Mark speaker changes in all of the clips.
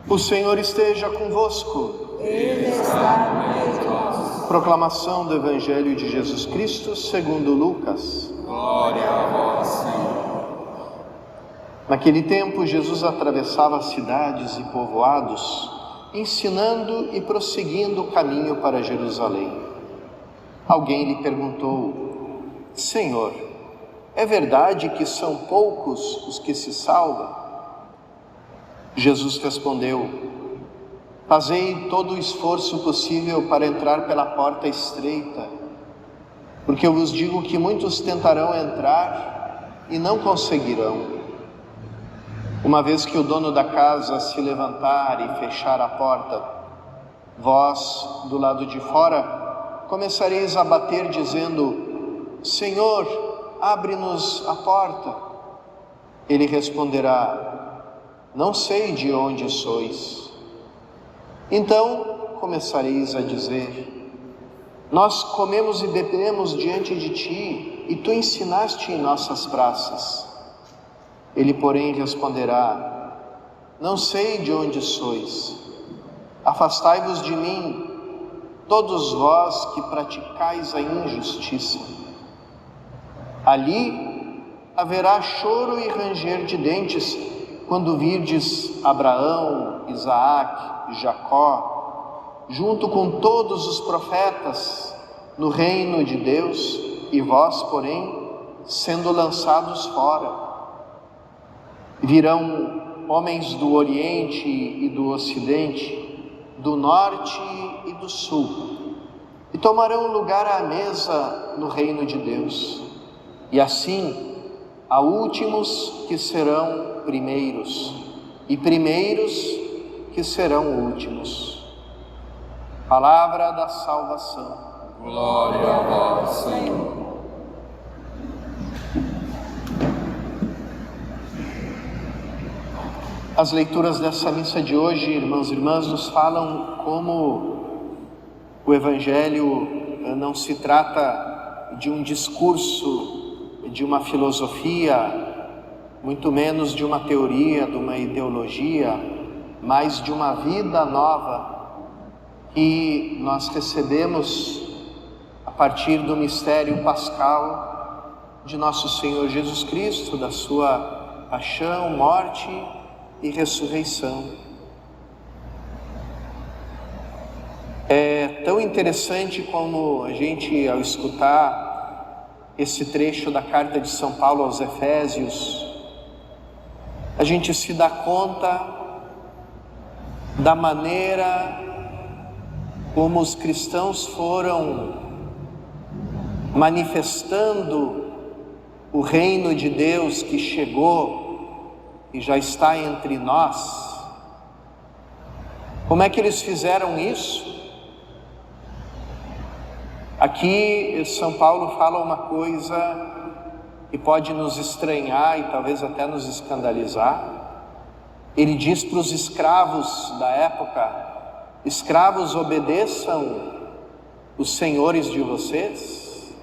Speaker 1: O Senhor esteja convosco.
Speaker 2: Ele está no meio de nós.
Speaker 1: Proclamação do Evangelho de Jesus Cristo segundo Lucas.
Speaker 2: Glória a vós, Senhor.
Speaker 1: Naquele tempo, Jesus atravessava cidades e povoados, ensinando e prosseguindo o caminho para Jerusalém. Alguém lhe perguntou: Senhor, é verdade que são poucos os que se salvam? Jesus respondeu: fazei todo o esforço possível para entrar pela porta estreita, porque eu vos digo que muitos tentarão entrar e não conseguirão. Uma vez que o dono da casa se levantar e fechar a porta, vós, do lado de fora, começareis a bater dizendo: Senhor, abre-nos a porta. Ele responderá: não sei de onde sois. Então começareis a dizer: nós comemos e bebemos diante de ti, e tu ensinaste em nossas praças. Ele, porém, responderá: não sei de onde sois. Afastai-vos de mim, todos vós que praticais a injustiça. Ali haverá choro e ranger de dentes, quando virdes Abraão, Isaac, Jacó, junto com todos os profetas, no reino de Deus, e vós, porém, sendo lançados fora. Virão homens do Oriente e do Ocidente, do Norte e do Sul, e tomarão lugar à mesa no reino de Deus. E assim, há últimos que serão primeiros, e primeiros que serão últimos. Palavra da salvação.
Speaker 2: Glória a vós, Senhor.
Speaker 1: As leituras dessa missa de hoje, irmãos e irmãs, nos falam como o Evangelho não se trata de um discurso, de uma filosofia, muito menos de uma teoria, de uma ideologia, mas de uma vida nova que nós recebemos a partir do mistério pascal de nosso Senhor Jesus Cristo, da sua paixão, morte e ressurreição. É tão interessante como a gente, ao escutar esse trecho da carta de São Paulo aos Efésios, a gente se dá conta da maneira como os cristãos foram manifestando o reino de Deus que chegou e já está entre nós. Como é que eles fizeram isso? Aqui São Paulo fala uma coisa que pode nos estranhar e talvez até nos escandalizar. Ele diz para os escravos da época: escravos, obedeçam os senhores de vocês.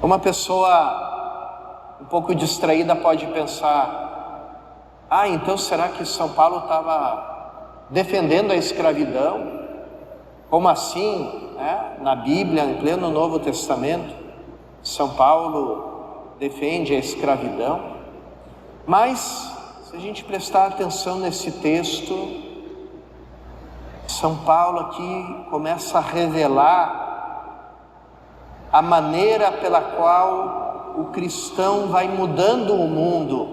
Speaker 1: Uma pessoa um pouco distraída pode pensar: então será que São Paulo estava defendendo a escravidão? Como assim, na Bíblia, em pleno Novo Testamento, São Paulo defende a escravidão? Mas, se a gente prestar atenção nesse texto, São Paulo aqui começa a revelar a maneira pela qual o cristão vai mudando o mundo.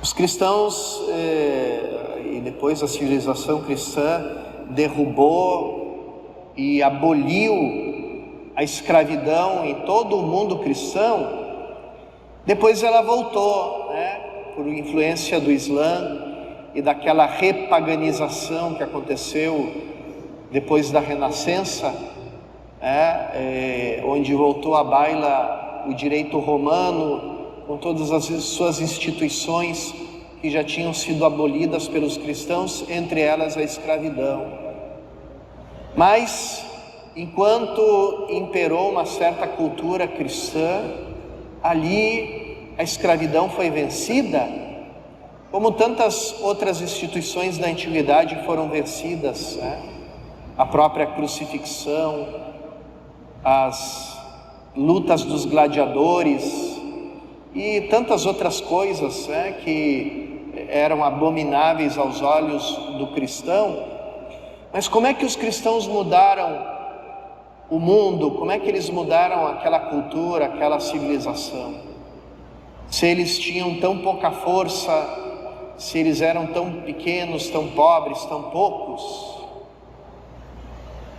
Speaker 1: Os cristãos, e depois a civilização cristã, derrubou e aboliu a escravidão em todo o mundo cristão. Depois ela voltou, por influência do Islã e daquela repaganização que aconteceu depois da Renascença, onde voltou à baila o direito romano, com todas as suas instituições que já tinham sido abolidas pelos cristãos, entre elas a escravidão. Mas, enquanto imperou uma certa cultura cristã, ali a escravidão foi vencida Como tantas outras instituições da antiguidade foram vencidas, né? A própria crucifixão, as lutas dos gladiadores e tantas outras coisas, né, que eram abomináveis aos olhos do cristão. Mas como é que os cristãos mudaram o mundo? Como é que eles mudaram aquela cultura, aquela civilização? Se eles tinham tão pouca força, se eles eram tão pequenos, tão pobres, tão poucos,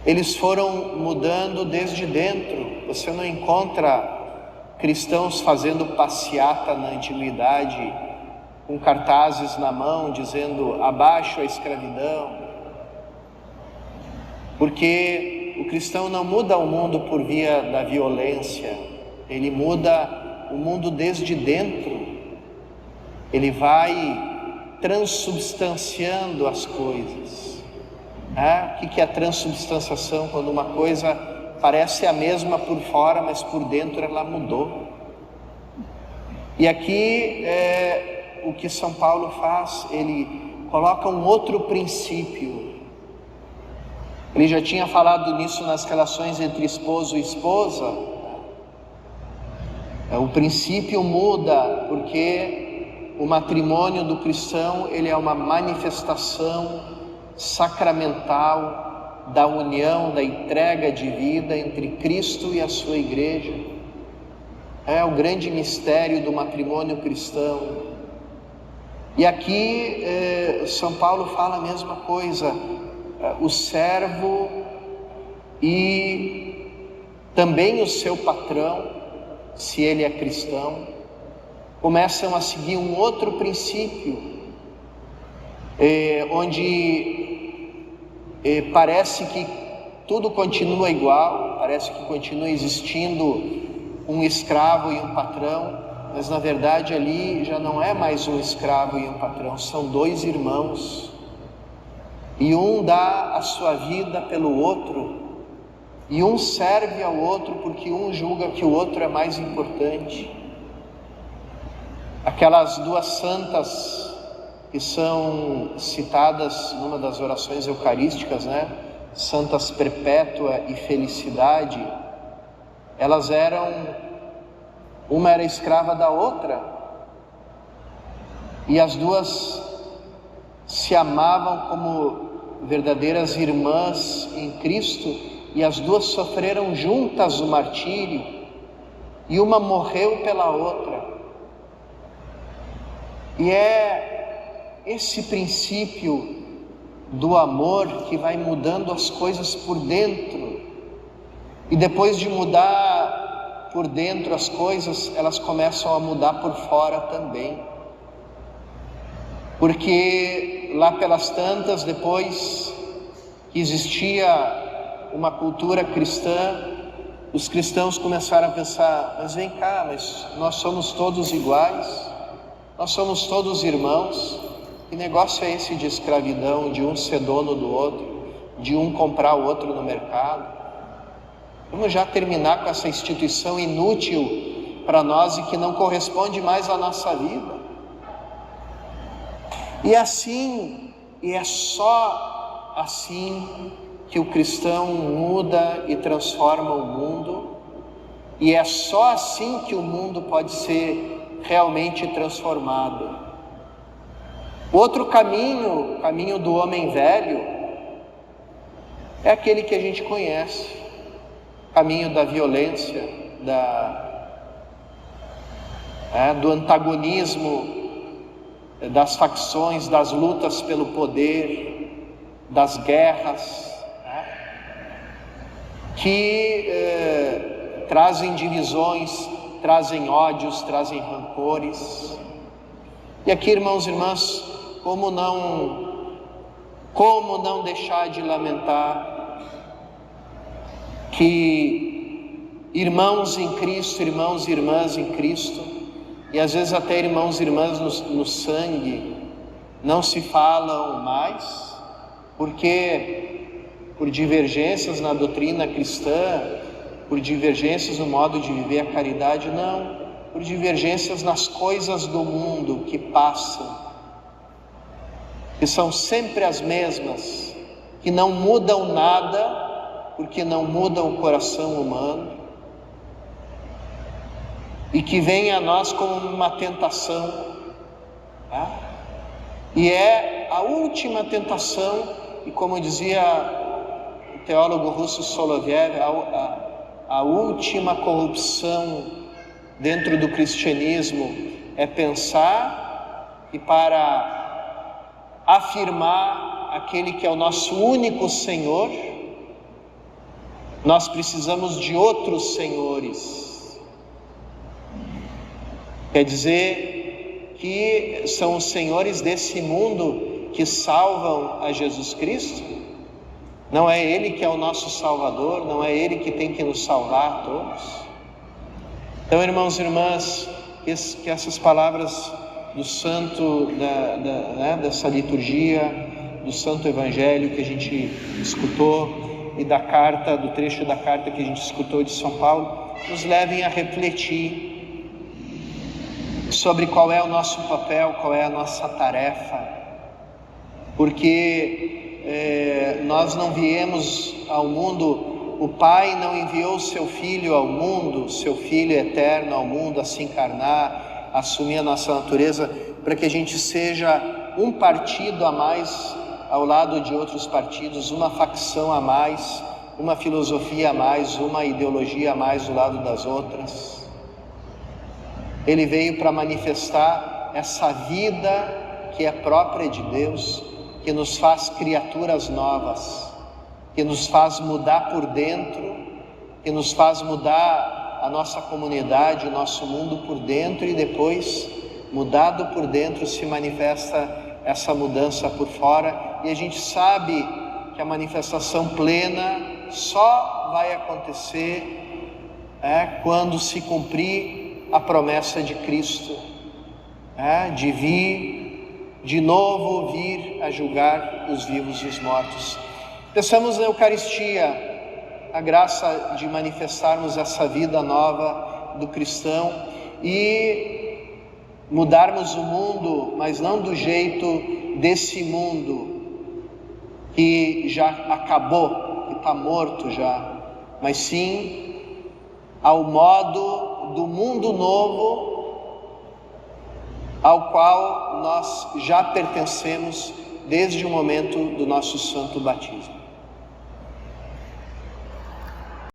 Speaker 1: eles foram mudando desde dentro. Você não encontra cristãos fazendo passeata na antiguidade, com cartazes na mão dizendo abaixo a escravidão, porque o cristão não muda o mundo por via da violência, ele muda o mundo desde dentro, ele vai transubstanciando as coisas. O que é a transubstanciação? Quando uma coisa parece a mesma por fora, mas por dentro ela mudou. E aqui o que São Paulo faz, ele coloca um outro princípio. Ele já tinha falado nisso nas relações entre esposo e esposa. O princípio muda porque o matrimônio do cristão, ele é uma manifestação sacramental da união, da entrega de vida entre Cristo e a sua igreja. É o grande mistério do matrimônio cristão. E aqui São Paulo fala a mesma coisa. O servo e também o seu patrão, se ele é cristão, começam a seguir um outro princípio, onde parece que tudo continua igual, parece que continua existindo um escravo e um patrão, mas na verdade ali já não é mais um escravo e um patrão, são dois irmãos, e um dá a sua vida pelo outro, e um serve ao outro porque um julga que o outro é mais importante. Aquelas duas santas que são citadas numa das orações eucarísticas, né? Santas Perpétua e Felicidade, elas uma era escrava da outra, e as duas se amavam como verdadeiras irmãs em Cristo, e as duas sofreram juntas o martírio, e uma morreu pela outra. E é esse princípio do amor que vai mudando as coisas por dentro, e depois de mudar por dentro as coisas, elas começam a mudar por fora também, porque lá pelas tantas, depois que existia uma cultura cristã, os cristãos começaram a pensar, mas vem cá, mas nós somos todos iguais, nós somos todos irmãos. Que negócio é esse de escravidão, de um ser dono do outro, de um comprar o outro no mercado? Vamos já terminar com essa instituição inútil para nós e que não corresponde mais à nossa vida. E assim, e é só assim que o cristão muda e transforma o mundo, e é só assim que o mundo pode ser realmente transformado. O outro caminho, o caminho do homem velho, é aquele que a gente conhece, o caminho da violência, do antagonismo, das facções, das lutas pelo poder, das guerras, que trazem divisões, trazem ódios, trazem rancores. E aqui, irmãos e irmãs, como não deixar de lamentar que irmãos em Cristo, irmãos e irmãs em Cristo, e às vezes até irmãos e irmãs no sangue, não se falam mais, porque por divergências na doutrina cristã, por divergências no modo de viver a caridade, não, por divergências nas coisas do mundo que passam, que são sempre as mesmas, que não mudam nada, porque não mudam o coração humano, e que vêm a nós como uma tentação, tá? E é a última tentação, e como dizia o teólogo russo Soloviev, a última corrupção dentro do cristianismo é pensar que para afirmar aquele que é o nosso único Senhor, nós precisamos de outros senhores. Quer dizer que são os senhores desse mundo que salvam a Jesus Cristo? Não é Ele que é o nosso Salvador? Não é Ele que tem que nos salvar a todos? Então, irmãos e irmãs, que essas palavras do santo, dessa liturgia, do Santo Evangelho que a gente escutou e da carta, do trecho da carta que a gente escutou de São Paulo, nos levem a refletir sobre qual é o nosso papel, qual é a nossa tarefa, porque nós não viemos ao mundo, o Pai não enviou o seu Filho ao mundo, seu Filho eterno ao mundo, a se encarnar, a assumir a nossa natureza, para que a gente seja um partido a mais ao lado de outros partidos, uma facção a mais, uma filosofia a mais, uma ideologia a mais do lado das outras. Ele veio para manifestar essa vida que é própria de Deus, que nos faz criaturas novas, que nos faz mudar por dentro, que nos faz mudar a nossa comunidade, o nosso mundo por dentro, e depois, mudado por dentro, se manifesta essa mudança por fora. E a gente sabe que a manifestação plena só vai acontecer quando se cumprir a promessa de Cristo, de vir, de novo vir a julgar os vivos e os mortos. Peçamos na Eucaristia a graça de manifestarmos essa vida nova do cristão e mudarmos o mundo, mas não do jeito desse mundo que já acabou, que está morto já, mas sim ao modo do mundo novo ao qual nós já pertencemos desde o momento do nosso santo batismo.